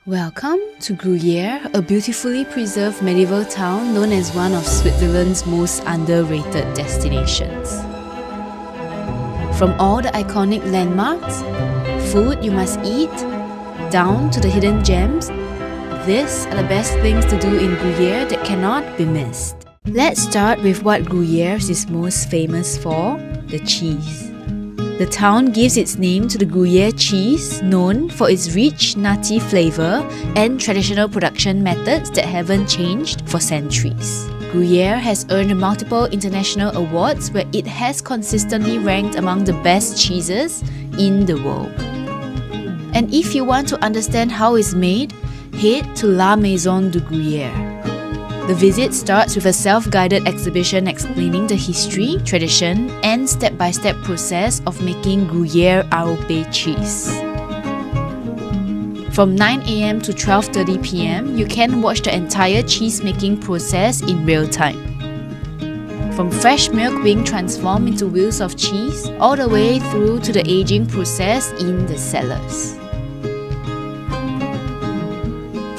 Welcome to Gruyere, a beautifully preserved medieval town known as one of Switzerland's most underrated destinations. From all the iconic landmarks, food you must eat, down to the hidden gems, these are the best things to do in Gruyere that cannot be missed. Let's start with what Gruyere is most famous for, the cheese. The town gives its name to the Gruyere cheese, known for its rich, nutty flavour and traditional production methods that haven't changed for centuries. Gruyere has earned multiple international awards where it has consistently ranked among the best cheeses in the world. And if you want to understand how it's made, head to La Maison du Gruyere. The visit starts with a self-guided exhibition explaining the history, tradition, and step-by-step process of making Gruyere AOP cheese. From 9 a.m. to 12:30 p.m., you can watch the entire cheese-making process in real time. From fresh milk being transformed into wheels of cheese, all the way through to the aging process in the cellars.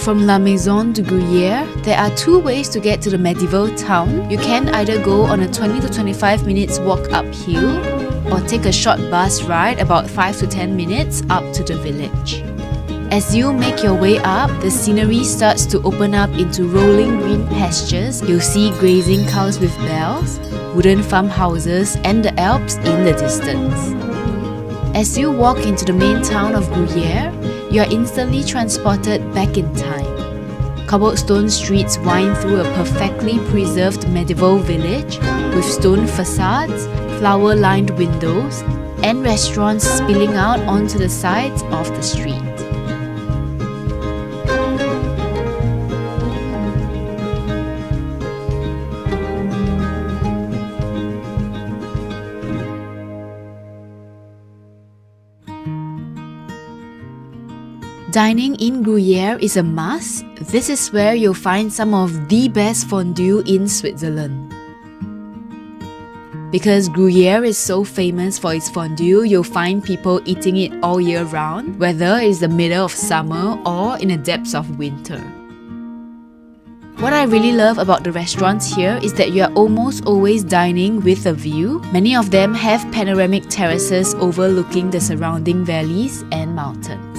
From La Maison du Gruyere, there are two ways to get to the medieval town. You can either go on a 20 to 25 minutes walk uphill or take a short bus ride about 5 to 10 minutes up to the village. As you make your way up, the scenery starts to open up into rolling green pastures. You'll see grazing cows with bells, wooden farmhouses, and the Alps in the distance. As you walk into the main town of Gruyere, you are instantly transported back in time. Cobblestone streets wind through a perfectly preserved medieval village with stone facades, flower-lined windows, and restaurants spilling out onto the sides of the street. Dining in Gruyere is a must. This is where you'll find some of the best fondue in Switzerland. Because Gruyere is so famous for its fondue, you'll find people eating it all year round, whether it's the middle of summer or in the depths of winter. What I really love about the restaurants here is that you are almost always dining with a view. Many of them have panoramic terraces overlooking the surrounding valleys and mountains.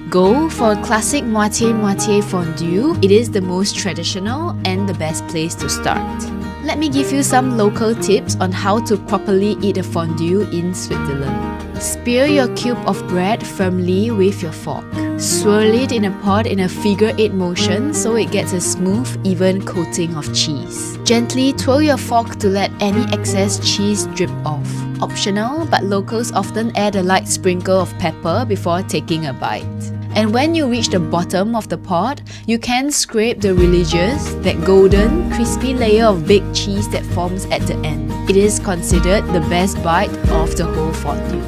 Go for a classic moitié-moitié fondue. It is the most traditional and the best place to start. Let me give you some local tips on how to properly eat a fondue in Switzerland. Spear your cube of bread firmly with your fork. Swirl it in a pot in a figure-8 motion so it gets a smooth, even coating of cheese. Gently twirl your fork to let any excess cheese drip off. Optional, but locals often add a light sprinkle of pepper before taking a bite. And when you reach the bottom of the pot, you can scrape the religious, that golden, crispy layer of baked cheese that forms at the end. It is considered the best bite of the whole fondue.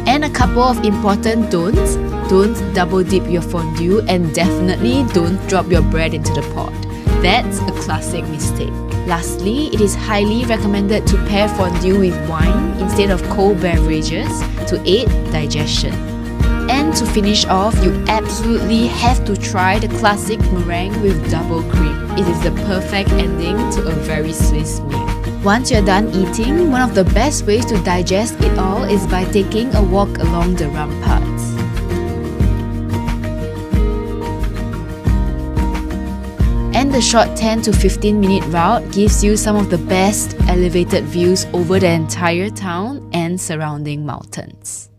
And a couple of important don'ts. Don't double dip your fondue and definitely don't drop your bread into the pot. That's a classic mistake. Lastly, it is highly recommended to pair fondue with wine instead of cold beverages to aid digestion. And to finish off, you absolutely have to try the classic meringue with double cream. It is the perfect ending to a very Swiss meal. Once you're done eating, one of the best ways to digest it all is by taking a walk along the Remparts. And the short 10 to 15 minute route gives you some of the best elevated views over the entire town and surrounding mountains.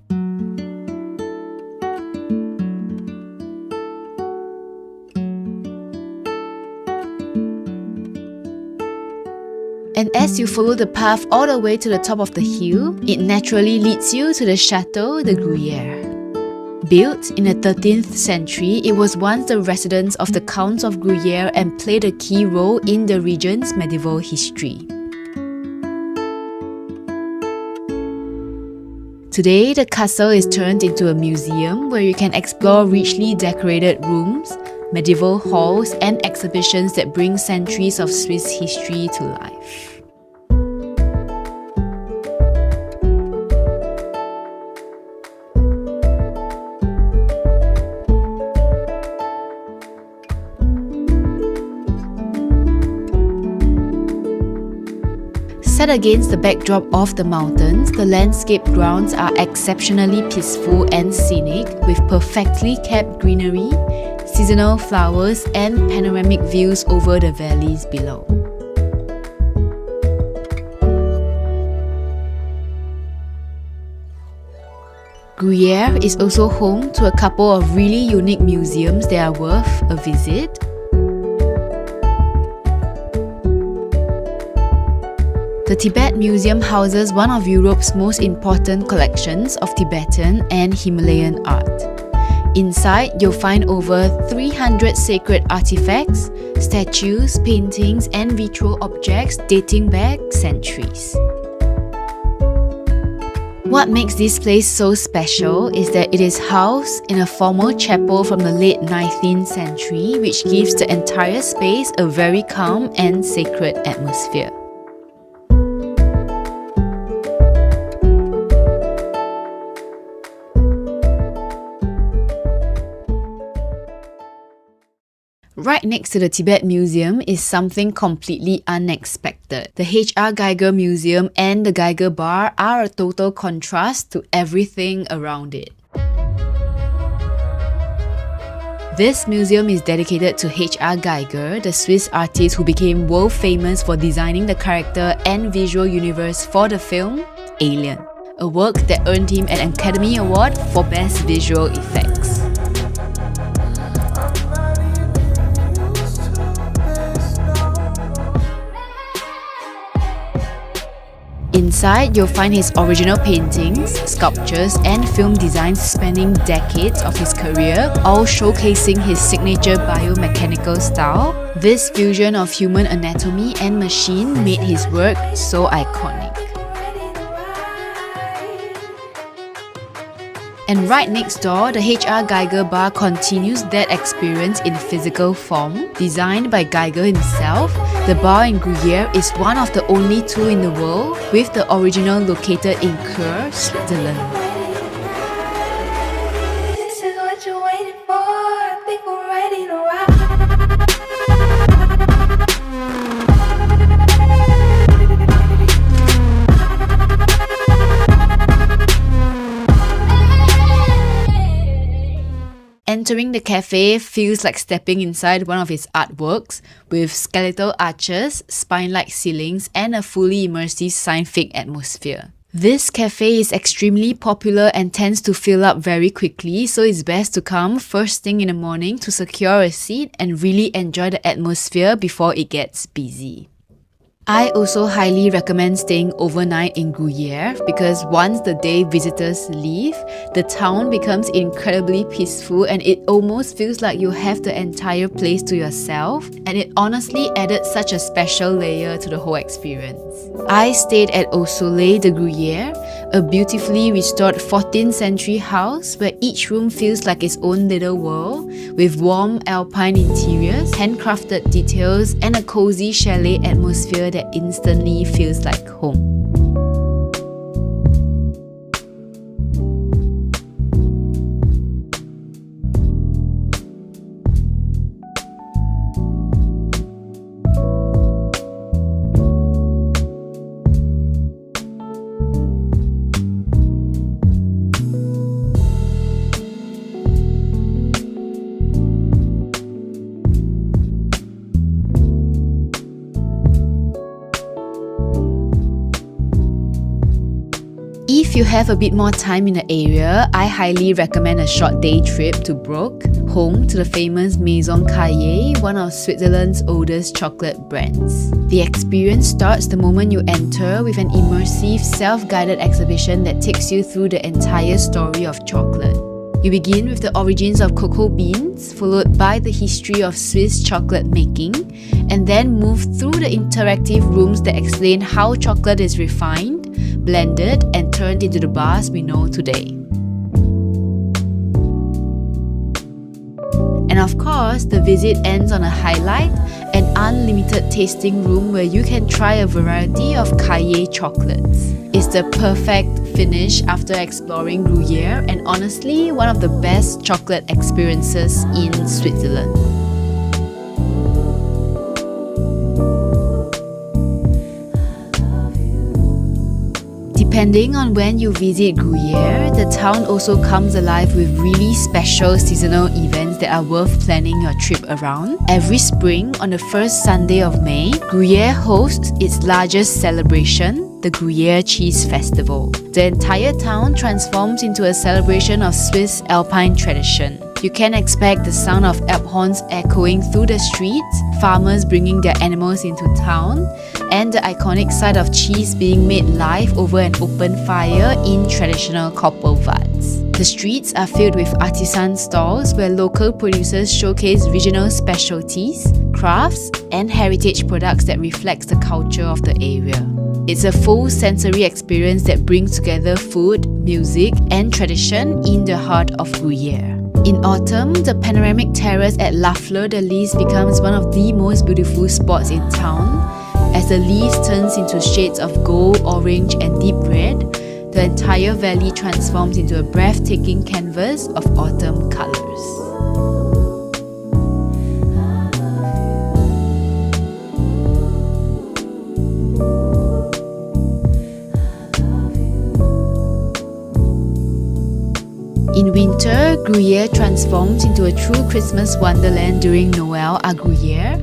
And as you follow the path all the way to the top of the hill, it naturally leads you to the Château de Gruyères. Built in the 13th century, it was once the residence of the Counts of Gruyere and played a key role in the region's medieval history. Today, the castle is turned into a museum where you can explore richly decorated rooms, medieval halls, and exhibitions that bring centuries of Swiss history to life. Set against the backdrop of the mountains, the landscape grounds are exceptionally peaceful and scenic, with perfectly kept greenery, seasonal flowers, and panoramic views over the valleys below. Gruyere is also home to a couple of really unique museums that are worth a visit. The Tibet Museum houses one of Europe's most important collections of Tibetan and Himalayan art. Inside, you'll find over 300 sacred artifacts, statues, paintings, and ritual objects dating back centuries. What makes this place so special is that it is housed in a formal chapel from the late 19th century, which gives the entire space a very calm and sacred atmosphere. Right next to the Tibet Museum is something completely unexpected. The H.R. Geiger Museum and the Geiger Bar are a total contrast to everything around it. This museum is dedicated to H.R. Geiger, the Swiss artist who became world famous for designing the character and visual universe for the film Alien, a work that earned him an Academy Award for Best Visual Effects. Inside, you'll find his original paintings, sculptures, and film designs spanning decades of his career, all showcasing his signature biomechanical style. This fusion of human anatomy and machine made his work so iconic. And right next door, the H.R. Geiger Bar continues that experience in physical form. Designed by Geiger himself, the bar in Gruyere is one of the only two in the world, with the original located in Chur, Switzerland. This is what you're waiting for. I think we're ready to rock. Entering the cafe feels like stepping inside one of his artworks, with skeletal arches, spine-like ceilings, and a fully immersive scientific atmosphere. This cafe is extremely popular and tends to fill up very quickly, so it's best to come first thing in the morning to secure a seat and really enjoy the atmosphere before it gets busy. I also highly recommend staying overnight in Gruyere because once the day visitors leave, the town becomes incredibly peaceful and it almost feels like you have the entire place to yourself, and it honestly added such a special layer to the whole experience. I stayed at Soleil de Gruyères, a beautifully restored 14th century house where each room feels like its own little world, with warm alpine interiors, handcrafted details, and a cozy chalet atmosphere that instantly feels like home. If you have a bit more time in the area, I highly recommend a short day trip to Bruck, home to the famous Maison Cailler, one of Switzerland's oldest chocolate brands. The experience starts the moment you enter with an immersive, self-guided exhibition that takes you through the entire story of chocolate. You begin with the origins of cocoa beans, followed by the history of Swiss chocolate making, and then move through the interactive rooms that explain how chocolate is refined, blended, and turned into the bars we know today. And of course, the visit ends on a highlight, an unlimited tasting room where you can try a variety of Cailler chocolates. It's the perfect finish after exploring Gruyere and honestly one of the best chocolate experiences in Switzerland. Depending on when you visit Gruyere, the town also comes alive with really special seasonal events that are worth planning your trip around. Every spring, on the first Sunday of May, Gruyere hosts its largest celebration, the Gruyere Cheese Festival. The entire town transforms into a celebration of Swiss alpine tradition. You can expect the sound of Alp horns echoing through the streets, farmers bringing their animals into town, and the iconic sight of cheese being made live over an open fire in traditional copper vats. The streets are filled with artisan stalls where local producers showcase regional specialties, crafts, and heritage products that reflects the culture of the area. It's a full sensory experience that brings together food, music, and tradition in the heart of Gruyere. In autumn, the panoramic terrace at La Fleur de Lis becomes one of the most beautiful spots in town. As the leaves turns into shades of gold, orange, and deep red, the entire valley transforms into a breathtaking canvas of autumn colors. In winter, Gruyere transforms into a true Christmas wonderland during Noël à Gruyère.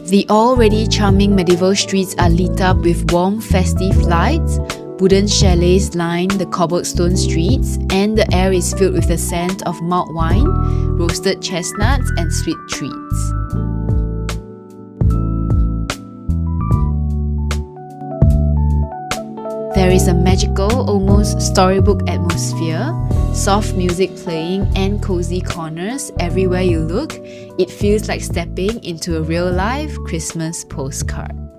The already charming medieval streets are lit up with warm festive lights, wooden chalets line the cobblestone streets, and the air is filled with the scent of mulled wine, roasted chestnuts, and sweet treats. There is a magical, almost storybook atmosphere, soft music playing and cozy corners everywhere you look. It feels like stepping into a real-life Christmas postcard.